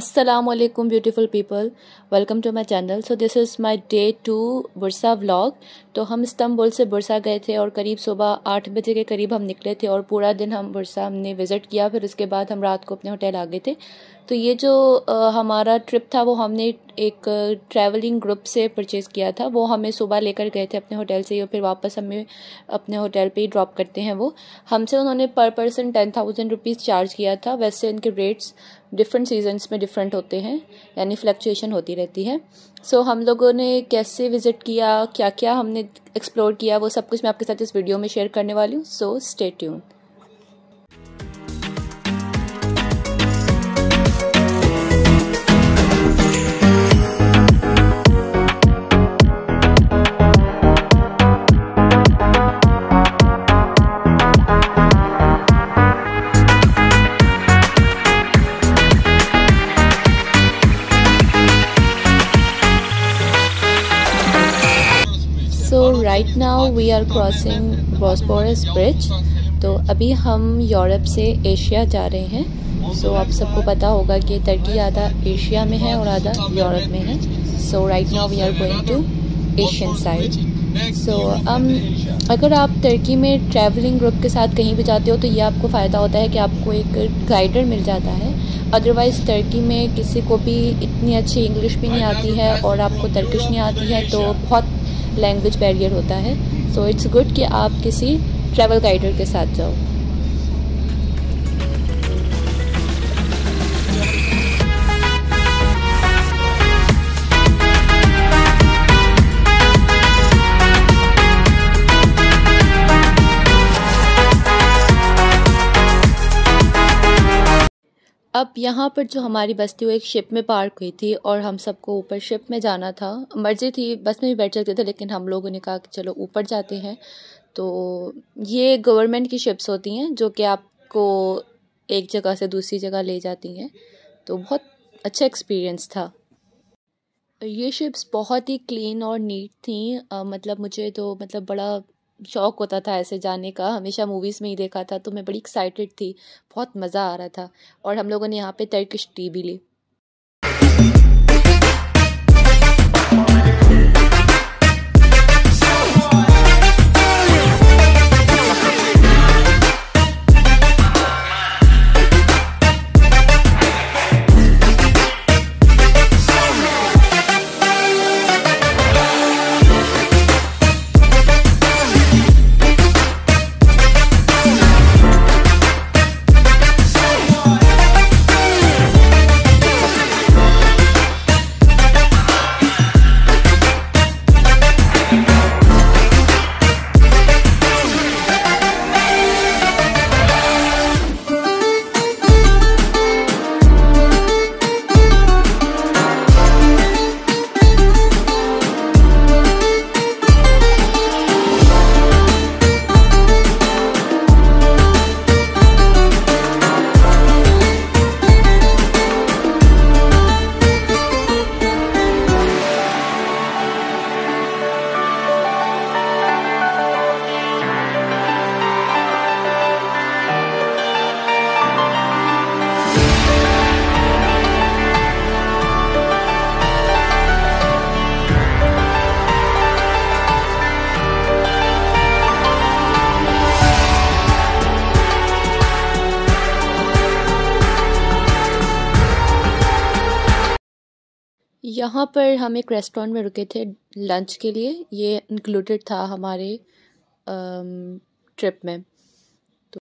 Assalamualaikum beautiful people, welcome to my channel. So this is my day 2 Bursa vlog. तो हम Istanbul से Bursa गए थे और करीब सुबह 8 बजे के करीब हम निकले थे और पूरा दिन हम बुरसा हमने विज़िट किया। फिर उसके बाद हम रात को अपने होटल आ गए थे। तो ये जो हमारा ट्रिप था वो हमने एक ट्रैवलिंग ग्रुप से परचेज़ किया था। वो हमें सुबह लेकर गए थे अपने होटल से और फिर वापस हमें अपने होटल पे ही ड्रॉप करते हैं। वो हमसे उन्होंने पर पर्सन 10,000 रुपीज़ चार्ज किया था। वैसे इनके रेट्स डिफरेंट सीजन्स में डिफरेंट होते हैं, यानी फ्लक्चुएशन होती रहती है। सो हम लोगों ने कैसे विज़िट किया, क्या क्या हमने एक्सप्लोर किया, वो सब कुछ मैं आपके साथ इस वीडियो में शेयर करने वाली हूँ। So stay tune. So right now we are crossing Bosphorus bridge. तो अभी हम यूरोप से एशिया जा रहे हैं। सो आप सबको पता होगा कि टर्की आधा एशिया में है और आधा यूरोप में है। So right now we are going to Asian side. So अगर आप टर्की में ट्रैवलिंग ग्रुप के साथ कहीं भी जाते हो तो ये आपको फ़ायदा होता है कि आपको एक गाइडर मिल जाता है। अदरवाइज़ टर्की में किसी को भी इतनी अच्छी इंग्लिश भी नहीं आती है और आपको तर्किश नहीं आती है, तो बहुत लैंग्वेज बैरियर होता है। सो इट्स गुड कि आप किसी ट्रैवल गाइडर के साथ जाओ। अब यहाँ पर जो हमारी बस थी वो एक शिप में पार्क हुई थी और हम सबको ऊपर शिप में जाना था। मर्जी थी, बस में भी बैठ सकते थे, लेकिन हम लोगों ने कहा कि चलो ऊपर जाते हैं। तो ये गवर्नमेंट की शिप्स होती हैं जो कि आपको एक जगह से दूसरी जगह ले जाती हैं। तो बहुत अच्छा एक्सपीरियंस था। ये शिप्स बहुत ही क्लीन और नीट थी। मतलब मुझे तो बड़ा शौक़ होता था ऐसे जाने का, हमेशा मूवीज़ में ही देखा था, तो मैं बड़ी एक्साइटेड थी, बहुत मज़ा आ रहा था। और हम लोगों ने यहाँ पे टर्किश टी भी ली। यहाँ पर हम एक रेस्टोरेंट में रुके थे लंच के लिए। ये इंक्लूडेड था हमारे ट्रिप में। तो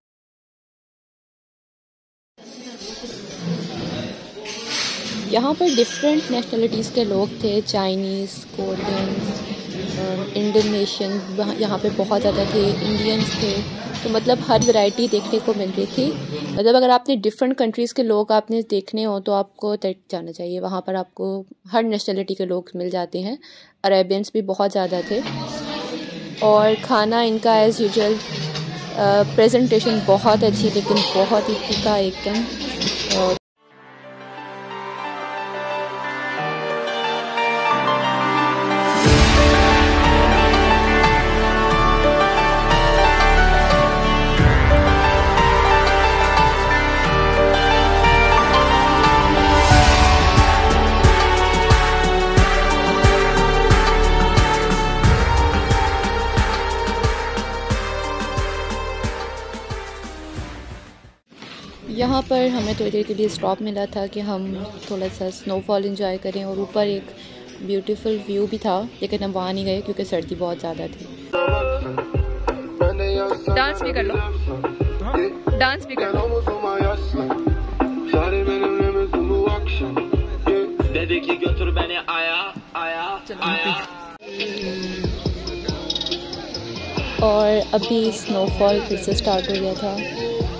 यहाँ पर डिफरेंट नेशनलिटीज़ के लोग थे, चाइनीज़, कोरियन, इंडोनेशियन यहाँ पे बहुत ज़्यादा थे, इंडियंस थे। तो मतलब हर वैरायटी देखने को मिल रही थी। मतलब अगर आपने डिफरेंट कंट्रीज़ के लोग आपने देखने हो तो आपको टर्की जाना चाहिए। वहाँ पर आपको हर नेशनलिटी के लोग मिल जाते हैं। अरेबियंस भी बहुत ज़्यादा थे। और खाना इनका एज़ यूजुअल, प्रेजेंटेशन बहुत अच्छी, लेकिन बहुत ही फीका एकदम। यहाँ पर हमें थोड़ी देर के लिए स्टॉप मिला था कि हम थोड़ा सा स्नोफॉल इंजॉय करें, और ऊपर एक ब्यूटीफुल व्यू भी था, लेकिन हम वहाँ नहीं गए क्योंकि सर्दी बहुत ज़्यादा थी। डांस भी कर लो, डांस भी कर लो। और अभी स्नोफॉल फिर से स्टार्ट हो गया था,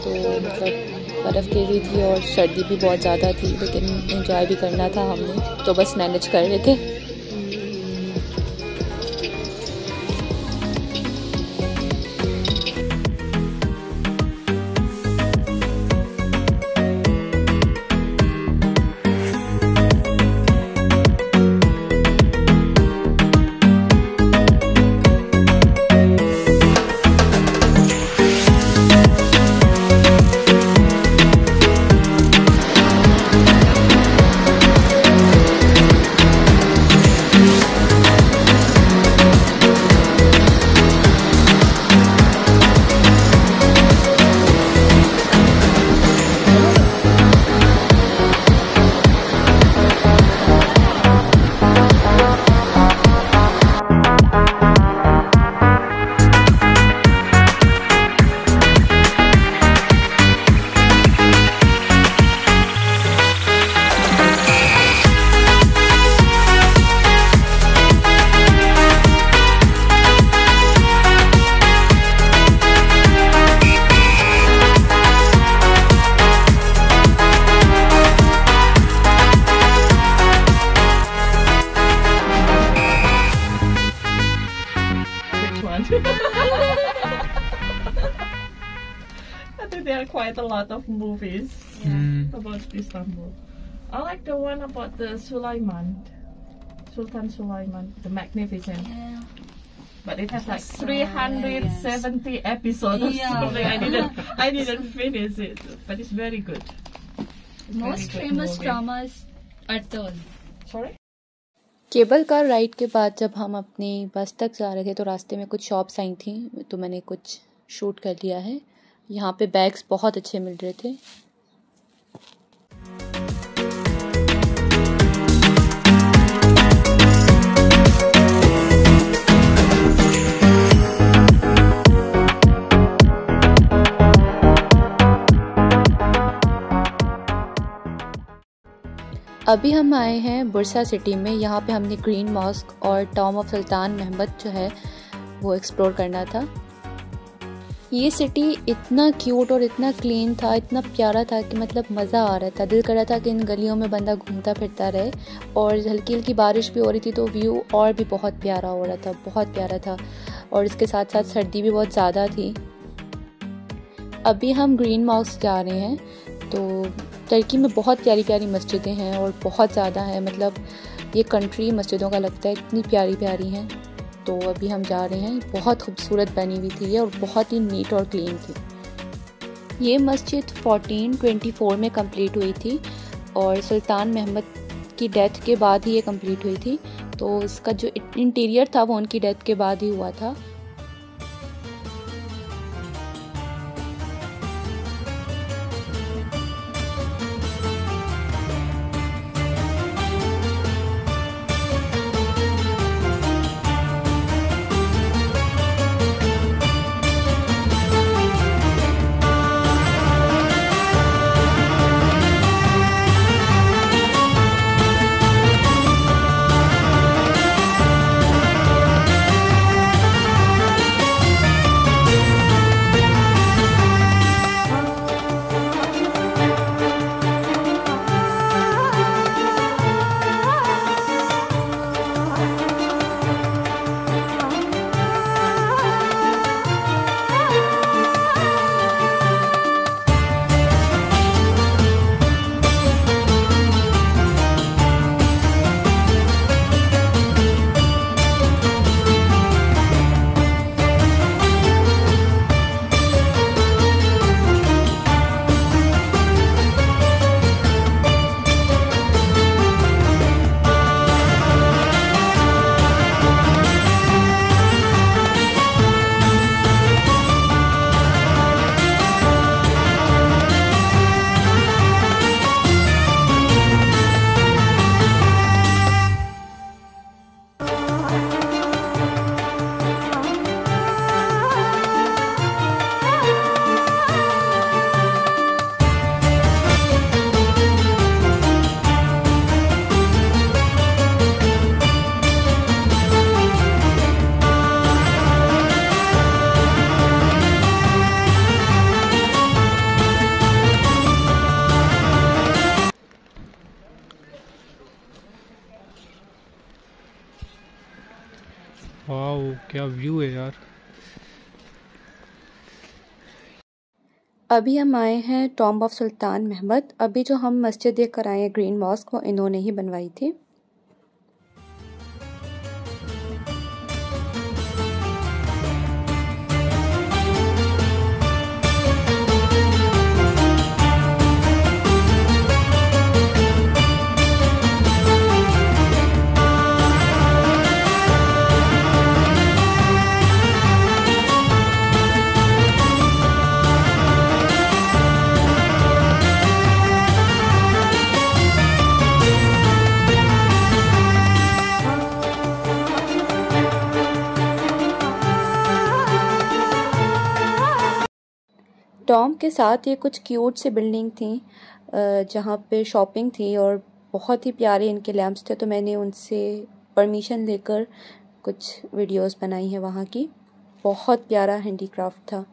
तो मतलब बर्फ़ गिर रही थी और सर्दी भी बहुत ज़्यादा थी, लेकिन एंजॉय भी करना था हमने, तो बस मैनेज कर रहे थे। I think there are quite a lot of movies about Istanbul. I like the one about the Sulaiman, Sultan Sulaiman, the Magnificent. Yeah. But it has like 370 episodes or something. I didn't finish it, but it's very good. It's Most very good famous movie. dramas Artol. Sorry? Cable car ride के बाद जब हम अपनी बस तक जा रहे थे तो रास्ते में कुछ शॉप्स आई थी, तो मैंने कुछ शूट कर लिया है। यहाँ पे बैग्स बहुत अच्छे मिल रहे थे। अभी हम आए हैं बुरसा सिटी में। यहाँ पे हमने ग्रीन मॉस्क और टॉम ऑफ सुल्तान महमद जो है वो एक्सप्लोर करना था। ये सिटी इतना क्यूट और इतना क्लीन था, इतना प्यारा था कि मतलब मज़ा आ रहा था। दिल कर रहा था कि इन गलियों में बंदा घूमता फिरता रहे, और हल्की हल्की बारिश भी हो रही थी तो व्यू और भी बहुत प्यारा हो रहा था, बहुत प्यारा था। और इसके साथ साथ सर्दी भी बहुत ज़्यादा थी। अभी हम ग्रीन मॉस्क जा रहे हैं। तो टर्की में बहुत प्यारी प्यारी मस्जिदें हैं और बहुत ज़्यादा हैं, मतलब ये कंट्री मस्जिदों का लगता है, इतनी प्यारी प्यारी हैं। तो अभी हम जा रहे हैं। बहुत खूबसूरत बनी हुई थी ये और बहुत ही नीट और क्लीन थी। ये मस्जिद 1424 में कंप्लीट हुई थी और सुल्तान महमद की डेथ के बाद ही ये कंप्लीट हुई थी। तो इसका जो इंटीरियर था वो उनकी डेथ के बाद ही हुआ था। वाओ क्या व्यू है यार। अभी हम आए हैं टॉम्ब ऑफ सुल्तान महमद। अभी जो हम मस्जिद देख कर आए हैं ग्रीन मॉस्क, वो इन्होंने ही बनवाई थी। टॉम्ब के साथ ये कुछ क्यूट सी बिल्डिंग थी जहाँ पे शॉपिंग थी और बहुत ही प्यारे इनके लैंप्स थे, तो मैंने उनसे परमिशन लेकर कुछ वीडियोस बनाई हैं वहाँ की। बहुत प्यारा हैंडीक्राफ्ट था।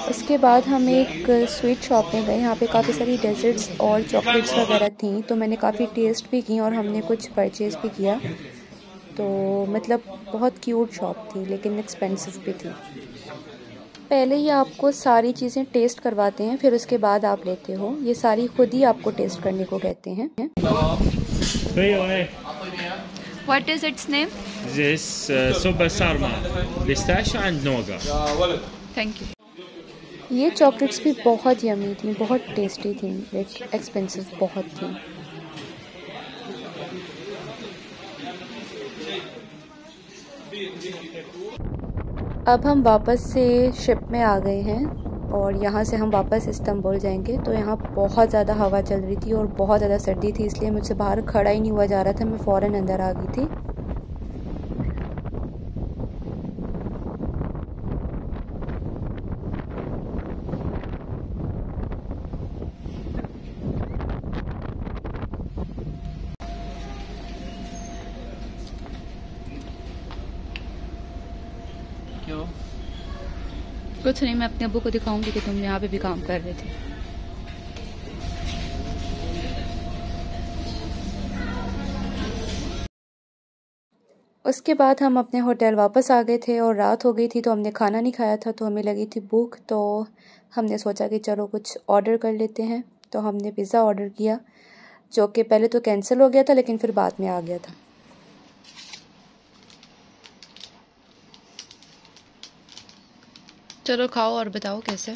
उसके बाद हम एक स्वीट शॉप में गए। यहाँ पे काफ़ी सारी डेजर्ट्स और चॉकलेट्स वगैरह थी, तो मैंने काफ़ी टेस्ट भी की और हमने कुछ परचेज़ भी किया। तो मतलब बहुत क्यूट शॉप थी लेकिन एक्सपेंसिव भी थी। पहले ही आपको सारी चीज़ें टेस्ट करवाते हैं, फिर उसके बाद आप लेते हो। ये सारी खुद ही आपको टेस्ट करने को कहते हैं। What is its name? This super sarma pistachio and nougat. Thank you. ये चॉकलेट्स भी बहुत यमी थी, बहुत टेस्टी थी, एक्सपेंसिव बहुत थी। अब हम वापस से शिप में आ गए हैं और यहाँ से हम वापस इस्तांबुल जाएंगे। तो यहाँ बहुत ज़्यादा हवा चल रही थी और बहुत ज़्यादा सर्दी थी, इसलिए मुझसे बाहर खड़ा ही नहीं हुआ जा रहा था। मैं फ़ौरन अंदर आ गई थी। क्यों? कुछ नहीं, मैं अपने अब्बू को दिखाऊंगी कि तुम यहाँ पे भी काम कर रहे थे। उसके बाद हम अपने होटल वापस आ गए थे और रात हो गई थी, तो हमने खाना नहीं खाया था, तो हमें लगी थी भूख। तो हमने सोचा कि चलो कुछ ऑर्डर कर लेते हैं। तो हमने पिज़्ज़ा ऑर्डर किया, जो कि पहले तो कैंसिल हो गया था लेकिन फिर बाद में आ गया था। चलो खाओ और बताओ कैसे।